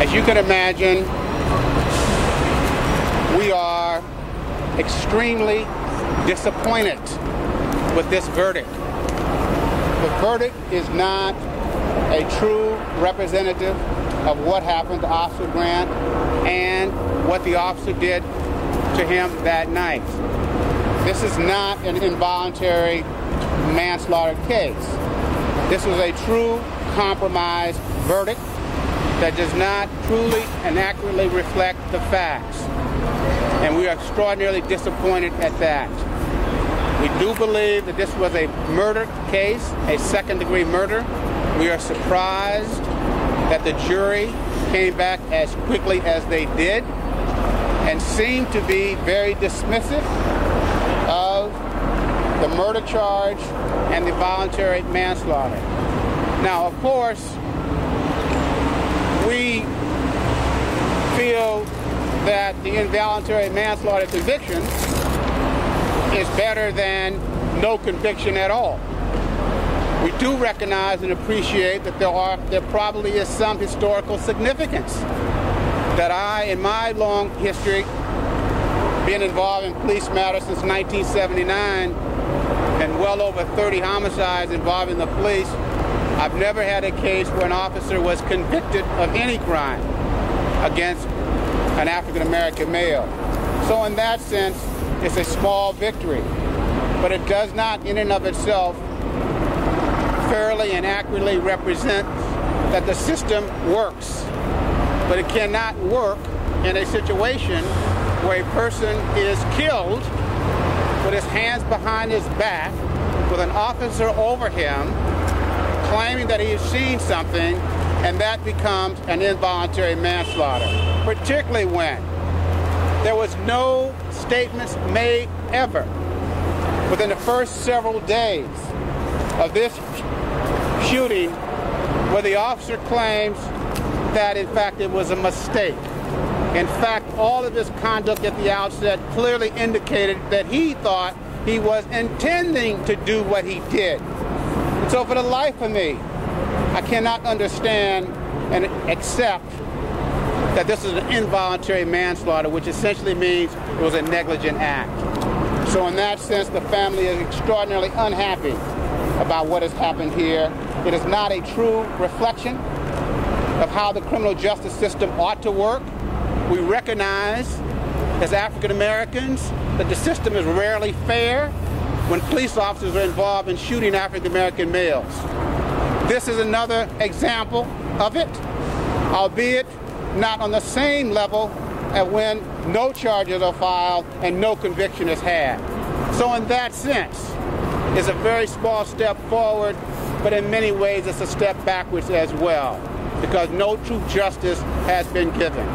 As you can imagine, we are extremely disappointed with this verdict. The verdict is not a true representative of what happened to Officer Grant and what the officer did to him that night. This is not an involuntary manslaughter case. This was a true compromise verdict that does not truly and accurately reflect the facts. And we are extraordinarily disappointed at that. We do believe that this was a murder case, a second-degree murder. We are surprised that the jury came back as quickly as they did and seemed to be very dismissive of the murder charge and the voluntary manslaughter. Now, of course, we feel that the involuntary manslaughter conviction is better than no conviction at all. We do recognize and appreciate that there probably is some historical significance that I, in my long history, being involved in police matters since 1979 and well over 30 homicides involving the police, I've never had a case where an officer was convicted of any crime against an African-American male. So in that sense, it's a small victory, but it does not in and of itself fairly and accurately represent that the system works. But it cannot work in a situation where a person is killed with his hands behind his back, with an officer over him, claiming that he has seen something, and that becomes an involuntary manslaughter, particularly when there was no statements made ever within the first several days of this shooting where the officer claims that, in fact, it was a mistake. In fact, all of his conduct at the outset clearly indicated that he thought he was intending to do what he did. And so for the life of me, I cannot understand and accept that this is an involuntary manslaughter, which essentially means it was a negligent act. So in that sense, the family is extraordinarily unhappy about what has happened here. It is not a true reflection of how the criminal justice system ought to work. We recognize, as African Americans, that the system is rarely fair when police officers are involved in shooting African American males. This is another example of it, albeit not on the same level as when no charges are filed and no conviction is had. So in that sense, it's a very small step forward, but in many ways it's a step backwards as well, because no true justice has been given.